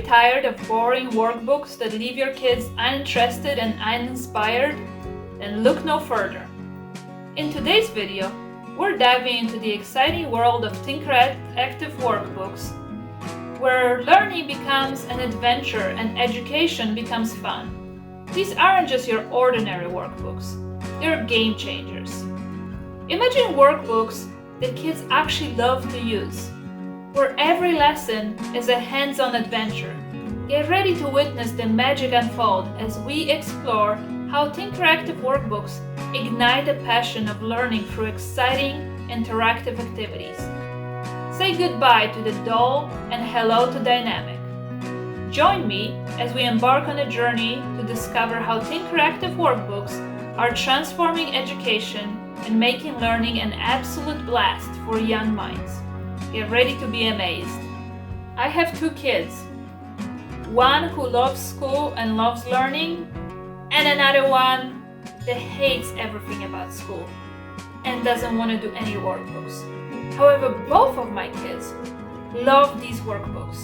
you tired of boring workbooks that leave your kids uninterested and uninspired? Then look no further. In today's video, we're diving into the exciting world of TinkerActive workbooks, where learning becomes an adventure and education becomes fun. These aren't just your ordinary workbooks, they're game changers. Imagine workbooks that kids actually love to use, where every lesson is a hands-on adventure. Get ready to witness the magic unfold as we explore how TinkerActive workbooks ignite the passion of learning through exciting, interactive activities. Say goodbye to the dull and hello to dynamic. Join me as we embark on a journey to discover how TinkerActive workbooks are transforming education and making learning an absolute blast for young minds. Get ready to be amazed. I have two kids, one who loves school and loves learning, and another one that hates everything about school and doesn't want to do any workbooks. However, both of my kids love these workbooks.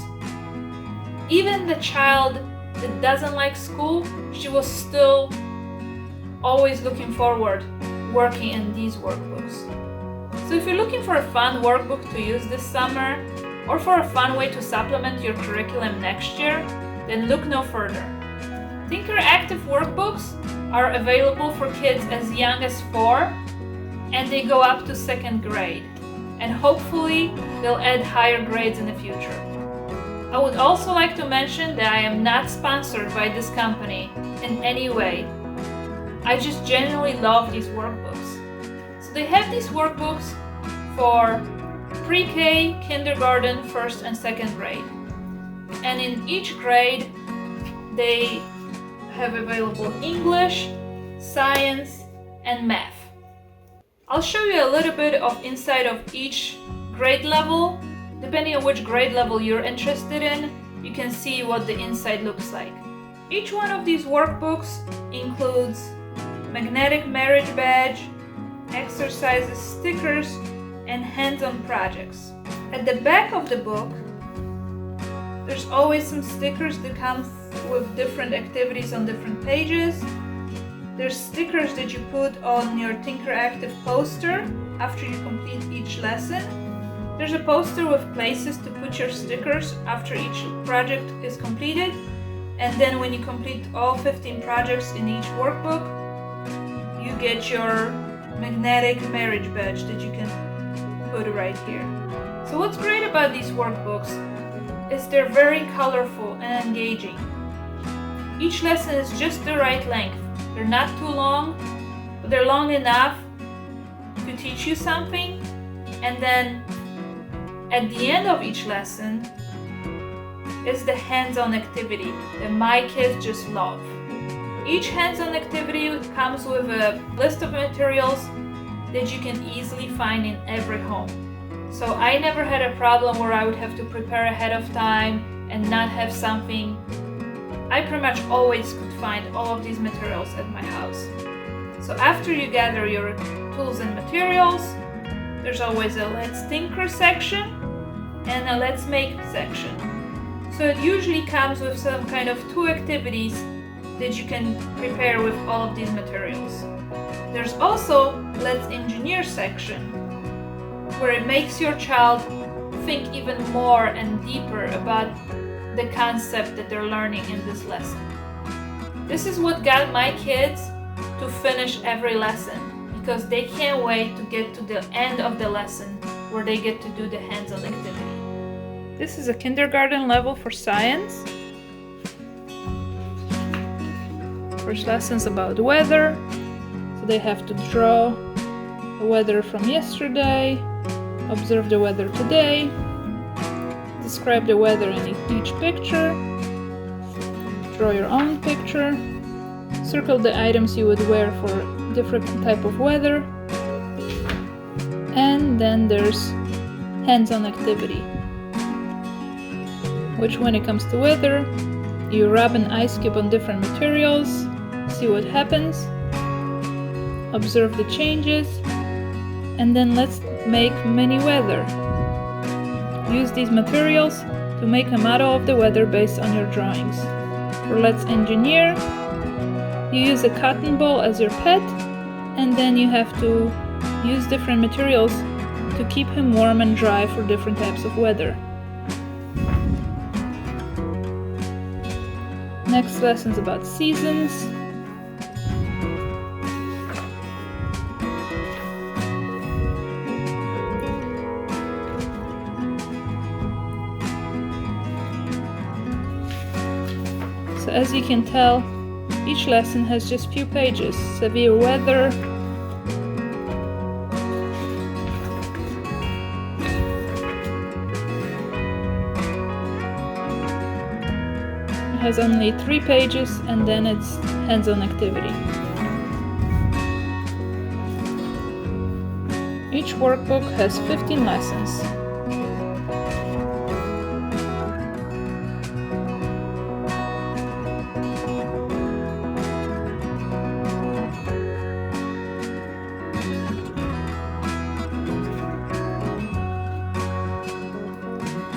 Even the child that doesn't like school, she was still always looking forward working in these workbooks. So if you're looking for a fun workbook to use this summer, or for a fun way to supplement your curriculum next year, then look no further. TinkerActive workbooks are available for kids as young as 4, and they go up to 2nd grade. And hopefully they'll add higher grades in the future. I would also like to mention that I am not sponsored by this company in any way. I just genuinely love these workbooks. So they have these workbooks for pre-K, kindergarten, 1st and 2nd grade. And in each grade, they have available English, science, and math. I'll show you a little bit of inside of each grade level. Depending on which grade level you're interested in, you can see what the inside looks like. Each one of these workbooks includes magnetic marriage badge, exercises, stickers, and hands-on projects. At the back of the book, there's always some stickers that come with different activities on different pages. There's stickers that you put on your TinkerActive poster after you complete each lesson. There's a poster with places to put your stickers after each project is completed. And then when you complete all 15 projects in each workbook, you get your magnetic marriage badge that you can put right here. So what's great about these workbooks is they're very colorful and engaging. Each lesson is just the right length. They're not too long, but they're long enough to teach you something. And then at the end of each lesson is the hands-on activity that my kids just love. Each hands-on activity comes with a list of materials that you can easily find in every home. So I never had a problem where I would have to prepare ahead of time and not have something. I pretty much always could find all of these materials at my house. So after you gather your tools and materials, there's always a Let's Tinker section and a Let's Make section. So it usually comes with some kind of 2 activities that you can prepare with all of these materials. There's also Let's Engineer section, where it makes your child think even more and deeper about the concept that they're learning in this lesson. This is what got my kids to finish every lesson, because they can't wait to get to the end of the lesson where they get to do the hands-on activity. This is a kindergarten level for science. First lesson's about weather, so they have to draw the weather from yesterday, observe the weather today, describe the weather in each picture, draw your own picture, circle the items you would wear for different type of weather, and then there's hands-on activity, which when it comes to weather, you rub an ice cube on different materials, see what happens, observe the changes, and then let's make mini weather. Use these materials to make a model of the weather based on your drawings. For Let's Engineer, you use a cotton ball as your pet, and then you have to use different materials to keep him warm and dry for different types of weather. Next lesson is about seasons. So as you can tell, each lesson has just few pages. Severe weather, it has only 3 pages, and then it's hands-on activity. Each workbook has 15 lessons.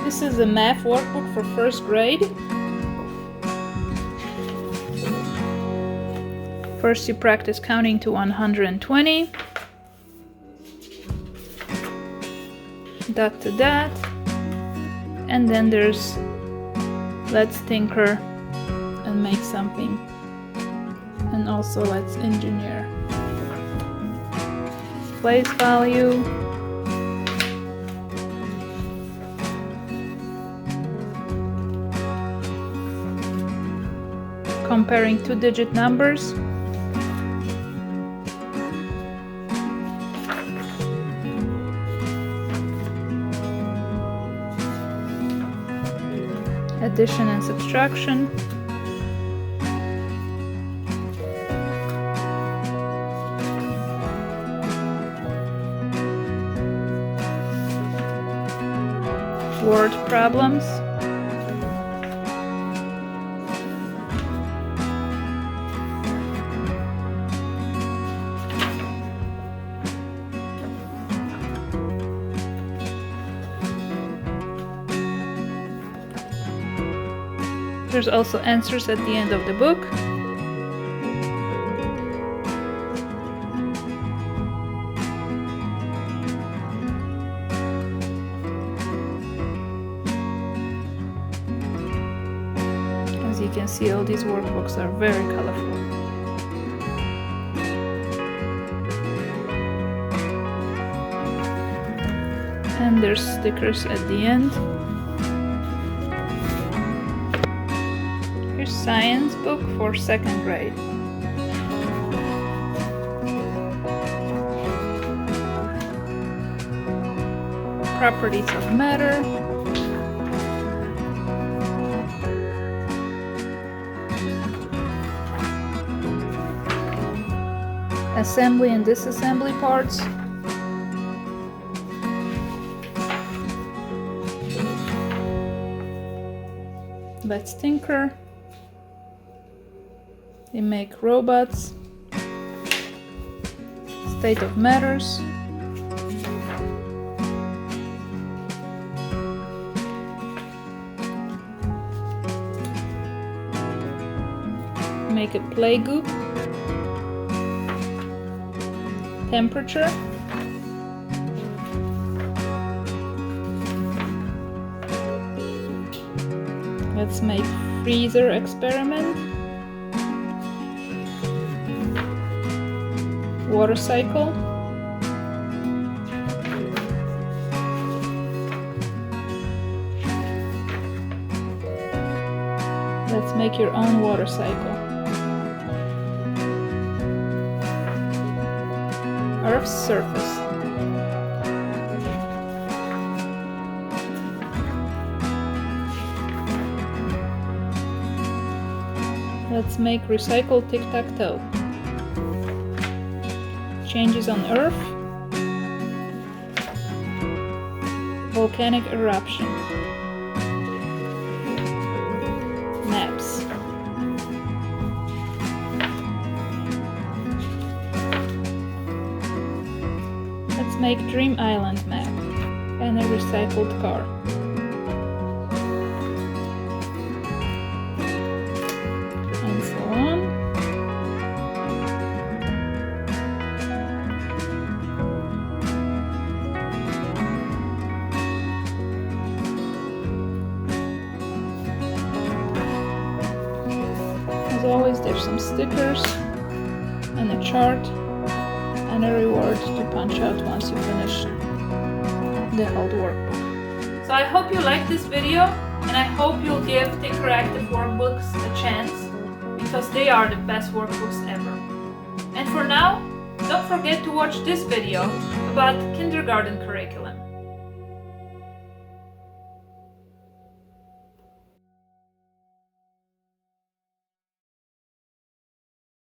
This is a math workbook for first grade. First you practice counting to 120. Dot to dot. And then there's Let's Tinker and Make Something. And also Let's Engineer. Place value. Comparing 2-digit numbers. Addition and subtraction. Word problems. There's also answers at the end of the book. As you can see, all these workbooks are very colorful. And there's stickers at the end. Here's science book for 2nd grade. Properties of matter. Assembly and disassembly parts. Let's tinker. They make robots. State of matters. Make a play goop. Temperature. Let's make freezer experiment. Water cycle. Let's make your own water cycle. Earth's surface. Let's make recycled tic-tac-toe. Changes on Earth. Volcanic eruption. Maps. Let's make Dream Island map and a recycled car. As always, there's some stickers and a chart and a reward to punch out once you finish the whole workbook. So I hope you liked this video, and I hope you'll give TinkerActive workbooks a chance, because they are the best workbooks ever. And for now, don't forget to watch this video about kindergarten curriculum.